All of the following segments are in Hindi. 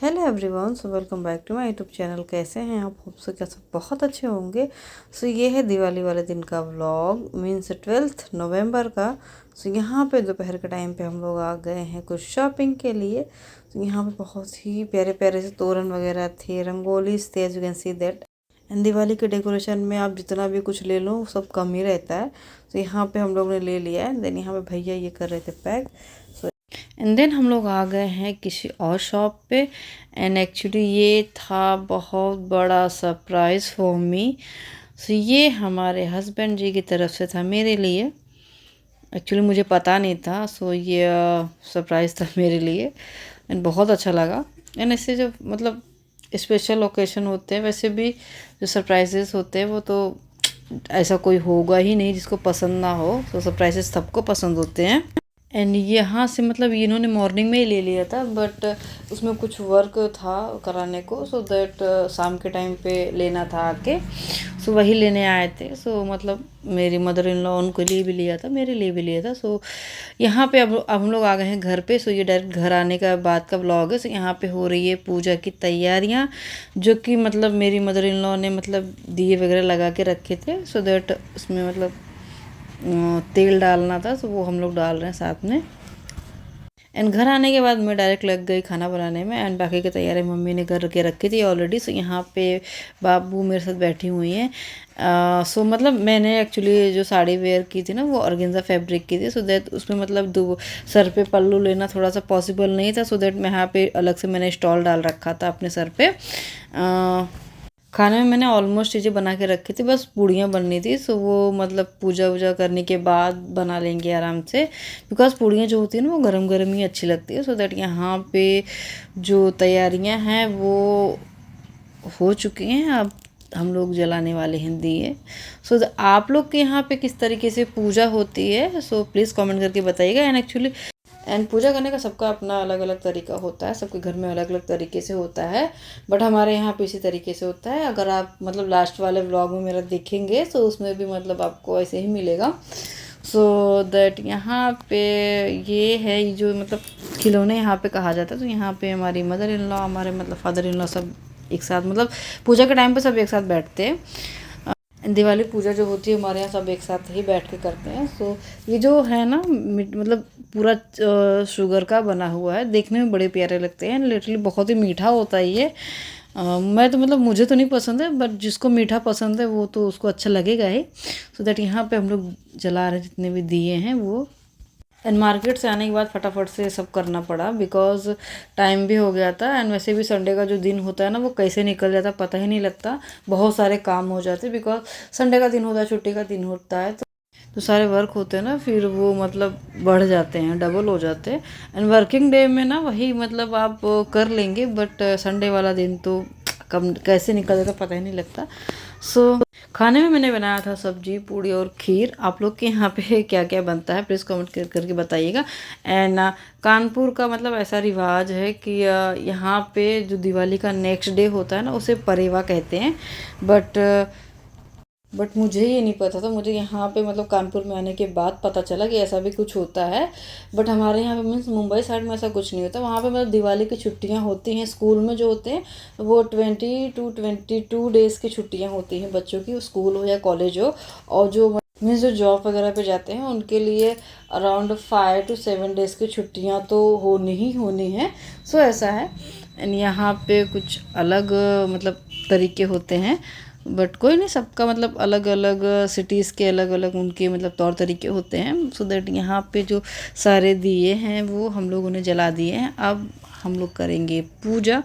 Hello everyone, so welcome back to my YouTube channel. कैसे हैं आप? होप सो क्या सब बहुत अच्छे होंगे। सो ये है दिवाली वाले दिन का व्लॉग, मीन्स 12 नवंबर का। सो यहाँ पे दोपहर के टाइम पे हम लोग आ गए हैं कुछ शॉपिंग के लिए। तो यहाँ पे बहुत ही प्यारे प्यारे से तोरण वगैरह थे, रंगोलीज थे, as you can see that. And Diwali के डेकोरेशन में आप जितना भी कुछ ले लो सब कम ही रहता है। तो यहाँ पे हम लोग ने ले लिया है। देन यहाँ पे भैया ये कर रहे थे पैक। एंड देन हम लोग आ गए हैं किसी और शॉप पे। एंड एक्चुअली ये था बहुत बड़ा सरप्राइज़ फॉर मी। सो ये हमारे हस्बैंड जी की तरफ से था मेरे लिए। एक्चुअली मुझे पता नहीं था, सो ये सरप्राइज़ था मेरे लिए। एंड बहुत अच्छा लगा। एंड ऐसे जब मतलब स्पेशल ओकेशन होते हैं, वैसे भी जो सरप्राइजेस होते हैं वो तो ऐसा कोई होगा ही नहीं जिसको पसंद ना हो। तो सरप्राइजेस सबको पसंद होते हैं। एंड यहाँ से मतलब इन्होंने मॉर्निंग में ही ले लिया था, बट उसमें कुछ वर्क था कराने को, सो दैट शाम के टाइम पे लेना था आके। सो वही लेने आए थे। सो मतलब मेरी मदर इन लॉ उनके लिए भी लिया था, मेरे लिए भी लिया था। सो यहाँ पे अब हम लोग आ गए हैं घर पे। सो ये डायरेक्ट घर आने का बाद का व्लॉग है। सो यहाँ पे हो रही है पूजा की तैयारियाँ, जो कि मतलब मेरी मदर इन लॉ ने मतलब दिए वगैरह लगा के रखे थे, सो दैट उसमें मतलब तेल डालना था। तो वो हम लोग डाल रहे हैं साथ में। एंड घर आने के बाद मैं डायरेक्ट लग गई खाना बनाने में। एंड बाकी की तैयारी मम्मी ने करके रखी थी ऑलरेडी। सो यहाँ पे बाबू मेरे साथ बैठी हुई हैं। सो मतलब मैंने एक्चुअली जो साड़ी वेयर की थी ना, वो ऑर्गेन्जा फैब्रिक की थी। सो दैट उसमें मतलब दो सर पे पल्लू लेना थोड़ा सा पॉसिबल नहीं था। सो दैट मैं यहाँ पे अलग से मैंने स्टॉल डाल रखा था अपने सर पे। खाने में मैंने ऑलमोस्ट चीज़ें बना के रखी थी, बस पूड़ियाँ बननी थी। सो वो मतलब पूजा वूजा करने के बाद बना लेंगे आराम से, बिकॉज पूड़ियाँ जो होती है ना वो गरम गरम ही अच्छी लगती है। सो दैट यहाँ पे जो तैयारियाँ हैं वो हो चुकी हैं। अब हम लोग जलाने वाले हैं दिए। सो आप लोग के यहाँ पे किस तरीके से पूजा होती है, सो प्लीज़ कमेंट करके बताइएगा। एंड पूजा करने का सबका अपना अलग अलग तरीका होता है, सबके घर में अलग अलग तरीके से होता है। बट हमारे यहाँ पे इसी तरीके से होता है। अगर आप मतलब लास्ट वाले व्लॉग में मेरा देखेंगे तो उसमें भी मतलब आपको ऐसे ही मिलेगा। सो दैट यहाँ पे ये है जो मतलब खिलौने यहाँ पे कहा जाता है। तो यहाँ पे हमारी मदर इन लॉ, हमारे मतलब फादर इन लॉ सब एक साथ मतलब पूजा के टाइम पे सब एक साथ बैठते हैं। दिवाली पूजा जो होती है हमारे यहाँ सब एक साथ ही बैठ के करते हैं। सो ये जो है ना मतलब पूरा शुगर का बना हुआ है, देखने में बड़े प्यारे लगते हैं। लिटरली बहुत ही मीठा होता है ये। मैं तो मतलब मुझे तो नहीं पसंद है, बट जिसको मीठा पसंद है वो तो उसको अच्छा लगेगा ही। सो दैट यहाँ पे हम लोग जला रहे जितने भी दिए हैं वो। एंड मार्केट से आने के बाद फटाफट से सब करना पड़ा, बिकॉज टाइम भी हो गया था। एंड वैसे भी संडे का जो दिन होता है ना वो कैसे निकल जाता है पता ही नहीं लगता। बहुत सारे काम हो जाते हैं, बिकॉज संडे का दिन होता है, छुट्टी का दिन होता है। तो सारे वर्क होते हैं ना, फिर वो मतलब बढ़ जाते हैं, डबल हो जाते हैं। एंड वर्किंग डे में ना वही मतलब आप कर लेंगे, बट संडे वाला दिन तो कब कैसे निकल जाता पता ही नहीं लगता। सो खाने में मैंने बनाया था सब्जी, पूड़ी और खीर। आप लोग के यहाँ पे क्या क्या बनता है प्लीज़ कमेंट करके बताइएगा। एंड कानपुर का मतलब ऐसा रिवाज है कि यहाँ पे जो दिवाली का नेक्स्ट डे होता है ना उसे परेवा कहते हैं। बट मुझे ये नहीं पता था। मुझे यहाँ पे मतलब कानपुर में आने के बाद पता चला कि ऐसा भी कुछ होता है। बट हमारे यहाँ पे मीन्स मुंबई साइड में ऐसा कुछ नहीं होता। वहाँ पे मतलब दिवाली की छुट्टियाँ होती हैं स्कूल में जो होते हैं, वो 22 डेज़ की छुट्टियाँ होती हैं बच्चों की, स्कूल हो या कॉलेज हो। और जो मीन्स जो जॉब वगैरह पे जाते हैं उनके लिए अराउंड 5 to 7 डेज़ की छुट्टियाँ तो होनी ही होनी है। सो ऐसा है। एंड यहाँ पे कुछ अलग मतलब तरीके होते हैं, बट कोई नहीं, सबका मतलब अलग अलग सिटीज़ के अलग अलग उनके मतलब तौर तरीके होते हैं। सो दैट यहाँ पे जो सारे दिए हैं वो हम लोगों ने जला दिए हैं। अब हम लोग करेंगे पूजा।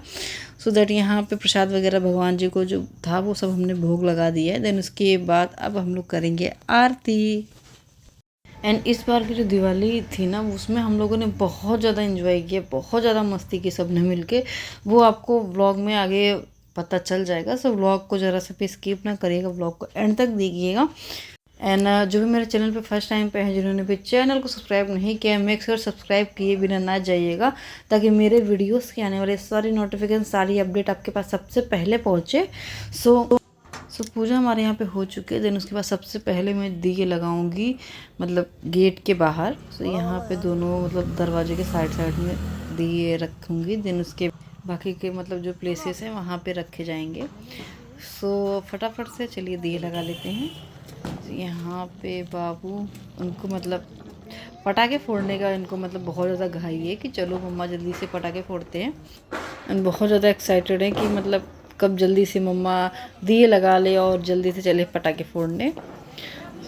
सो दैट यहाँ पे प्रसाद वगैरह भगवान जी को जो था वो सब हमने भोग लगा दिया है। देन उसके बाद अब हम लोग करेंगे आरती। एंड इस बार की जो दिवाली थी ना उसमें हम लोगों ने बहुत ज़्यादा इन्जॉय किया, बहुत ज़्यादा मस्ती की सब ने मिल के। वो आपको व्लॉग में आगे पता चल जाएगा। सो व्लॉग को ज़रा सा भी स्किप ना करिएगा, व्लॉग को एंड तक देखिएगा। एंड जो भी मेरे चैनल पे फर्स्ट टाइम पे है, जिन्होंने भी चैनल को सब्सक्राइब नहीं किया, मेक श्योर सब्सक्राइब किए बिना ना जाइएगा, ताकि मेरे वीडियोस के आने वाले सारी नोटिफिकेशन, सारी अपडेट आपके पास सबसे पहले पहुँचे। सो पूजा हमारे यहाँ पे हो चुकी है। देन उसके बाद सबसे पहले मैं दिए लगाऊंगी मतलब गेट के बाहर। सो यहाँ पे दोनों मतलब दरवाजे के साइड साइड में दिए रखूँगी। देन उसके बाकी के मतलब जो प्लेसेस हैं वहाँ पे रखे जाएंगे। सो फटाफट से चलिए दिए लगा लेते हैं। यहाँ पे बाबू उनको मतलब पटाखे फोड़ने का इनको मतलब बहुत ज़्यादा घाई है कि चलो मम्मा जल्दी से पटाखे फोड़ते हैं। एंड बहुत ज़्यादा एक्साइटेड है कि मतलब कब जल्दी से मम्मा दिए लगा ले और जल्दी से चले पटाखे फोड़ने।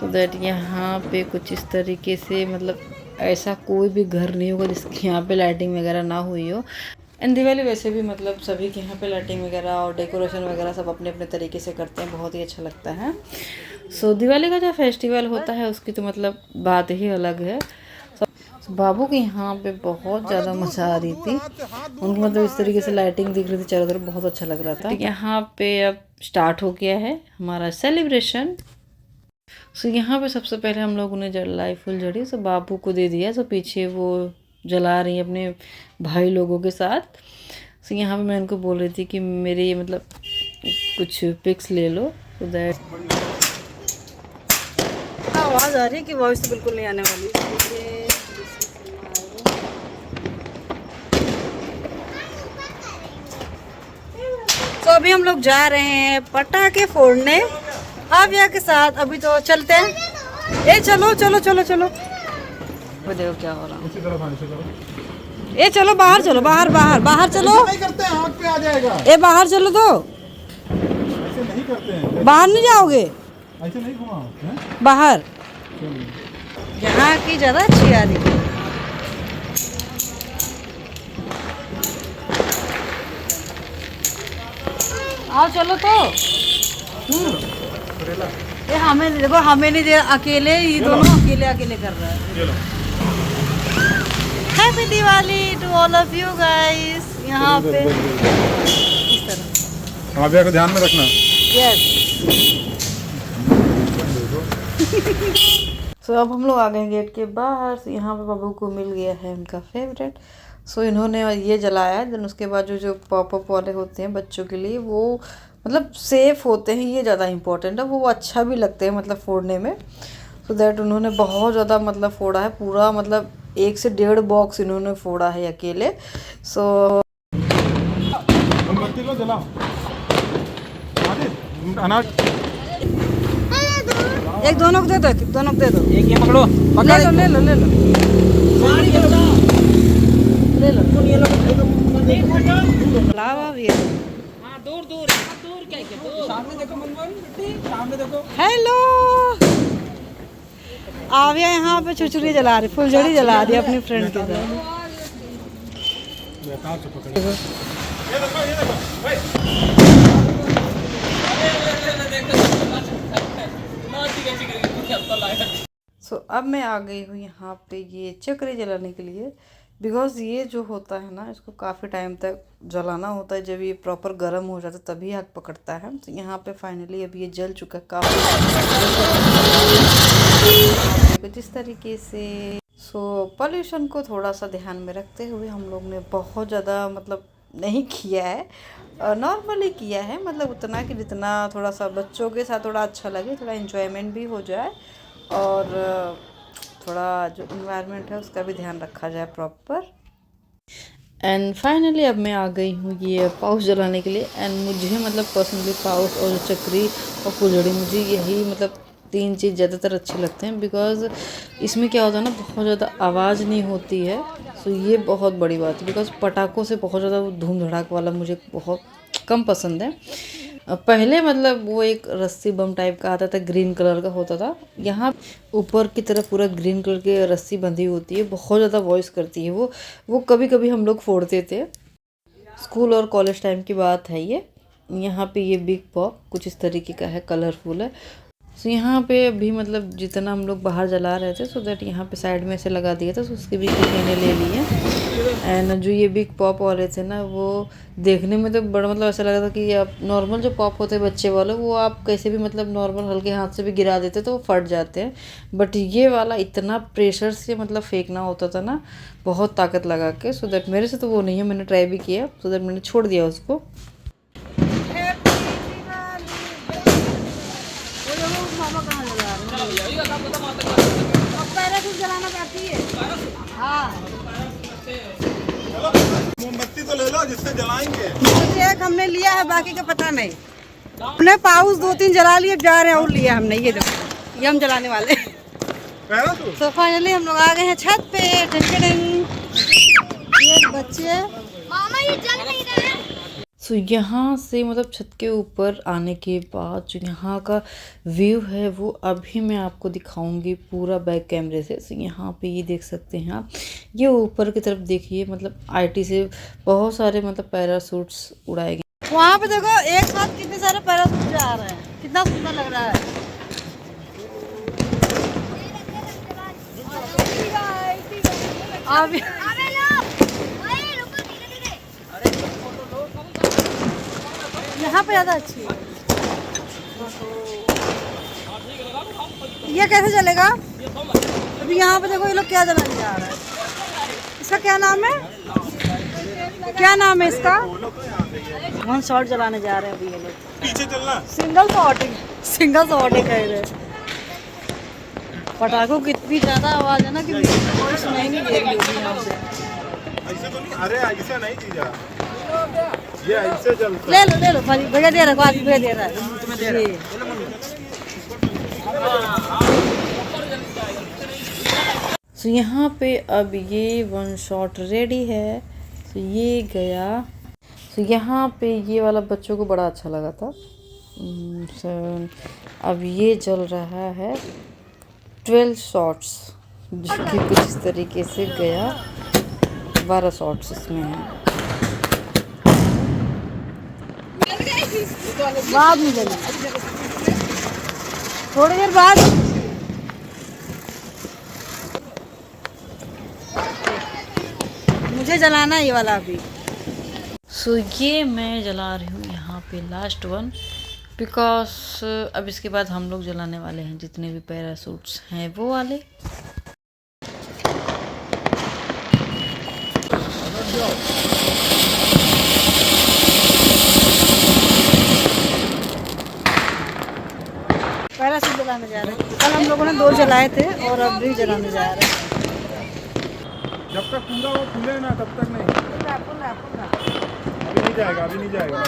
सो दैट यहाँ पे कुछ इस तरीके से मतलब ऐसा कोई भी घर नहीं होगा जिसके यहाँ पे लाइटिंग वगैरह ना हुई हो। एंड दिवाली वैसे भी मतलब सभी के यहाँ पे लाइटिंग वगैरह और डेकोरेशन वगैरह सब अपने अपने तरीके से करते हैं, बहुत ही अच्छा लगता है। सो दिवाली का जो फेस्टिवल होता है उसकी तो मतलब बात ही अलग है। बाबू के यहाँ पे बहुत ज़्यादा मज़ा आ रही थी उनको, मतलब इस तरीके से लाइटिंग दिख रही थी चारों तरफ, बहुत अच्छा लग रहा था। यहाँ पे अब स्टार्ट हो गया है हमारा सेलिब्रेशन। सो यहाँ पे सबसे पहले हम लोगों ने जलाई फुलझड़ी, सो बाबू को दे दिया। सो पीछे वो जला रही है अपने भाई लोगों के साथ। सो यहाँ पे मैं उनको बोल रही थी कि मेरे ये मतलब कुछ पिक्स ले लो। सो दैट आवाज़ आ रही है कि वॉइस तो बिल्कुल नहीं आने वाली। तो अभी हम लोग जा रहे हैं पटाखे फोड़ने आविया के साथ। अभी तो चलते हैं। ए चलो चलो चलो चलो, वो देखो क्या हो रहा है। ए चलो बाहर चलो, बाहर बाहर बाहर चलो। नहीं करते हैं, आँख पे आ जाएगा। ए बाहर चलो तो। ऐसे नहीं करते हैं। बाहर नहीं जाओगे? ऐसे नहीं घुमाओ बाहर। यहाँ की ज़्यादा अच्छी आ रही है। आओ चलो तो। ये हमें देखो, हमें नहीं दे, अकेले ये दोनों अकेले अकेले कर रहा है। Happy Diwali to all of you guys. यहाँ पे इस तरह आविया को ध्यान में रखना। यस। सो अब हम लोग आ गए गेट के बाहर। so, यहाँ पे बाबू को मिल गया है उनका फेवरेट। सो इन्होंने ये जलाया। देन उसके बाद जो पॉपअप वाले होते हैं बच्चों के लिए, वो मतलब सेफ़ होते हैं, ये ज़्यादा इम्पोर्टेंट है। वो अच्छा भी लगते हैं मतलब फोड़ने में। सो दैट उन्होंने बहुत ज़्यादा मतलब फोड़ा है, पूरा मतलब 1 से 1.5 बॉक्स इन्होंने फोड़ा है अकेले। सो एक दोनों को दे दो, दोनों को दे दो। एक ये पकड़ो, ले लो ले लो ले लो ले लो। लावा भी है। हाँ दूर दूर दूर क्या है, दूर सामने देखो मनमोहन बेटी, सामने देखो। हेलो, आविया यहाँ पे छुरछुरी जला रही, फुलझड़ी जला रही अपनी फ्रेंड के साथ। सो अब मैं आ गई हूँ यहाँ पे ये चक्री जलाने के लिए। बिकॉज़ ये जो होता है ना, इसको काफ़ी टाइम तक जलाना होता है। जब ये प्रॉपर गर्म हो जाता है तभी आग पकड़ता है। तो यहाँ पे फाइनली अब ये जल चुका है काफ़ी कुछ इस तरीके से। सो पॉल्यूशन को थोड़ा सा ध्यान में रखते हुए हम लोग ने बहुत ज़्यादा मतलब नहीं किया है, नॉर्मली किया है, मतलब उतना कि जितना थोड़ा सा बच्चों के साथ थोड़ा अच्छा लगे, थोड़ा इन्जॉयमेंट भी हो जाए और थोड़ा जो इन्वायरमेंट है उसका भी ध्यान रखा जाए प्रॉपर। एंड फाइनली अब मैं आ गई हूँ ये पाउच जलाने के लिए। एंड मुझे मतलब पर्सनली पाउच और चक्री और फुलझड़ी, मुझे यही मतलब 3 चीज़ ज़्यादातर अच्छे लगते हैं। बिकॉज़ इसमें क्या होता है ना, बहुत ज़्यादा आवाज़ नहीं होती है। सो ये बहुत बड़ी बात है। बिकॉज़ पटाखों से बहुत ज़्यादा धूम धड़ाक वाला मुझे बहुत कम पसंद है। पहले मतलब वो एक रस्सी बम टाइप का आता था, ग्रीन कलर का होता था। यहाँ ऊपर की तरफ पूरा ग्रीन कलर की रस्सी बंधी होती है, बहुत ज़्यादा वॉइस करती है वो कभी कभी हम लोग फोड़ते थे। स्कूल और कॉलेज टाइम की बात है ये। यहाँ पे ये बिग पॉप कुछ इस तरीके का है, कलरफुल है। सो यहाँ पे भी मतलब जितना हम लोग बाहर जला रहे थे, सो दैट यहाँ पे साइड में से लगा दिया था। सो उसकी भी मैंने ले ली है। एंड जो ये बिग पॉप वाले थे ना, वो देखने में तो बड़ा मतलब ऐसा लगा था कि आप नॉर्मल जो पॉप होते हैं बच्चे वाले, वो आप कैसे भी मतलब नॉर्मल हल्के हाथ से भी गिरा देते तो वो फट जाते हैं। बट ये वाला इतना प्रेशर से मतलब फेंकना होता था ना, बहुत ताकत लगा के। सो दैट मेरे से तो वो नहीं है, मैंने ट्राई भी किया, सो दैट मैंने छोड़ दिया उसको। जलाना बाकी है। हाँ मोमबत्ती तो ले लो जिससे जलाएंगे। मुझे एक हमने लिया है, बाकी का पता नहीं। हमने पाउस 2-3 जला लिए, जा रहे हैं और लिया हमने। ये देखो, ये हम जलाने वाले। तो फाइनली हम लोग आ गए हैं छत पे। ये बच्चे मामा ये जल नहीं रहा है। सो यहाँ से मतलब छत के ऊपर आने के बाद जो यहाँ का व्यू है वो अभी मैं आपको दिखाऊंगी पूरा बैक कैमरे से। सो यहाँ पे ये देख सकते हैं आप, ये ऊपर की तरफ देखिए, मतलब आईटी से बहुत सारे मतलब पैराशूट्स उड़ाए गए। वहाँ पे देखो एक साथ कितने सारे पैराशूट जा रहे हैं, कितना सुंदर लग रहा है। अभी अबे लो, ओए रुको धीरे-धीरे। यहाँ पे ज़्यादा अच्छी है। ये कैसे चलेगा? अभी यहाँ पे देखो ये लोग क्या जलाने जा रहे हैं। इसका क्या नाम है? क्या नाम है इसका? वन शॉट जलाने जा रहे हैं अभी ये लोग। पीछे चलना। सिंगल शॉट ही कह रहे। पटाखों की इतनी ज्यादा आवाज है ना कि कोई सुनाई नहीं दे रही होगी यहाँ से। ऐसे तो नहीं, अरे ऐसे नहीं जीजा, ये ऐसे चलता। ले लो भाई, भैया दे रहा है, भैया दे रहा है। सो यहाँ पे अब ये वन शॉट रेडी है। सो ये गया। सो यहाँ पे ये वाला बच्चों को बड़ा अच्छा लगा था। सो अब ये जल रहा है 12 शॉट्स, जो कि कुछ इस तरीके से गया। 12 शॉट्स इसमें हैं। बाद में जली, थोड़ी देर बाद। मुझे जलाना है ये वाला अभी। सो ये मैं जला रही हूँ यहाँ पे लास्ट वन, बिकॉज अब इसके बाद हम लोग जलाने वाले हैं जितने भी पैराशूट्स हैं वो वाले। पैराशूट जलाने जा रहे हैं। कल हम लोगों ने 2 जलाए थे और अब भी जलाने जा रहे हैं। जब तक पूरा वो खुले ना तब तक नहीं। अभी नहीं जाएगा, अभी नहीं जाएगा।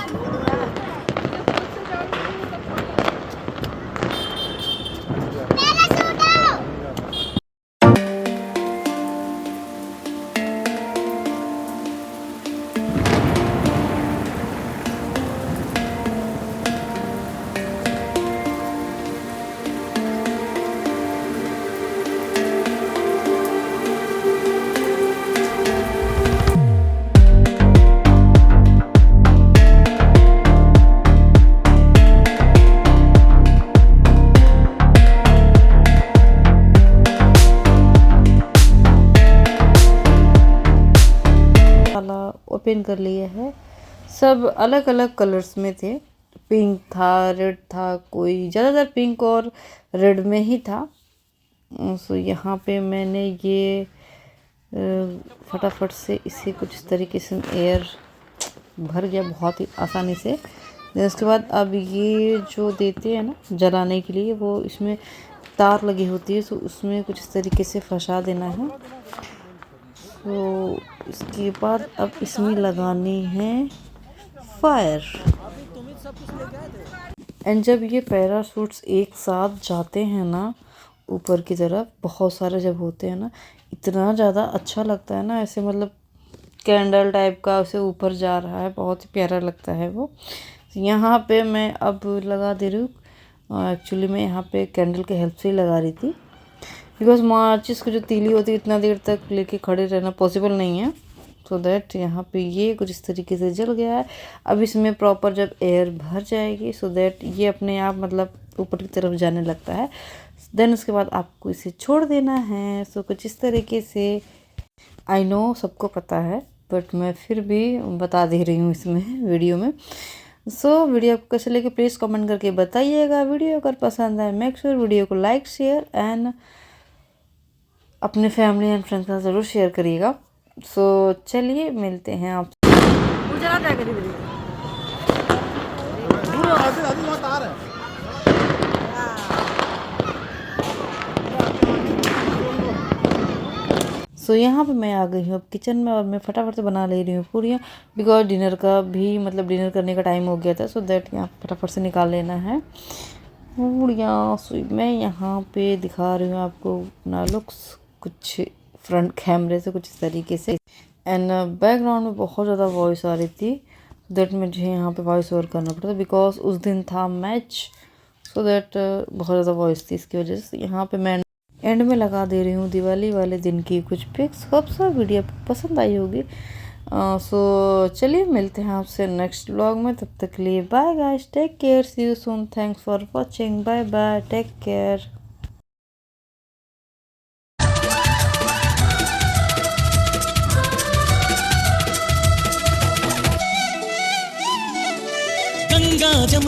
ओपन कर लिया है। सब अलग अलग कलर्स में थे, पिंक था, रेड था, कोई ज़्यादातर पिंक और रेड में ही था। सो यहाँ पे मैंने ये फटाफट से इसे कुछ इस तरीके से एयर भर गया बहुत ही आसानी से। उसके बाद अब ये जो देते हैं ना जलाने के लिए, वो इसमें तार लगी होती है, तो उसमें कुछ इस तरीके से फंसा देना है। तो इसके बाद अब इसमें लगानी है फायर। एंड जब ये पैराशूट्स एक साथ जाते हैं ना ऊपर की तरफ, बहुत सारे जब होते हैं ना, इतना ज़्यादा अच्छा लगता है ना, ऐसे मतलब कैंडल टाइप का उसे ऊपर जा रहा है, बहुत ही प्यारा लगता है वो। यहाँ पे मैं अब लगा दे रही हूँ। एक्चुअली मैं यहाँ पे कैंडल के हेल्प से ही लगा रही थी, बिकॉज माचिस को जो तीली होती है इतना देर तक लेके खड़े रहना पॉसिबल नहीं है। सो दैट यहाँ पे ये कुछ इस तरीके से जल गया है। अब इसमें प्रॉपर जब एयर भर जाएगी, सो दैट ये अपने आप मतलब ऊपर की तरफ जाने लगता है। देन उसके बाद आपको इसे छोड़ देना है। सो कुछ इस तरीके से, आई नो सबको पता है, बट मैं फिर भी बता दे रही हूँ इसमें वीडियो में। सो वीडियो आपको कैसे लगे प्लीज़ कमेंट करके बताइएगा। वीडियो अगर पसंद आए मेक श्योर वीडियो को लाइक शेयर एंड अपने फैमिली एंड फ्रेंड्स के साथ ज़रूर शेयर करिएगा। सो चलिए मिलते हैं आप। सो यहाँ पे मैं आ गई हूँ अब किचन में और मैं फटाफट से बना ले रही हूँ पूरियाँ, बिकॉज डिनर का भी मतलब डिनर करने का टाइम हो गया था, सो दैट यहाँ फटाफट से निकाल लेना है पूरियाँ। सो मैं यहाँ पे दिखा रही हूँ आपको अपना लुक्स कुछ फ्रंट कैमरे से कुछ इस तरीके से, एंड बैकग्राउंड में बहुत ज़्यादा वॉइस आ रही थी, दैट मुझे यहाँ पे वॉइस ओवर करना पड़ा था बिकॉज उस दिन था मैच, सो दैट बहुत ज़्यादा वॉइस थी, इसकी वजह से यहाँ पे मैं एंड में लगा दे रही हूँ दिवाली वाले दिन की कुछ पिक्स। होप सो वीडियो आपको पसंद आई होगी। सो चलिए मिलते हैं आपसे नेक्स्ट व्लॉग में, तब तक के लिए bye guys, take care, see you soon, thanks for watching, bye bye, take care. Ganga Jamuna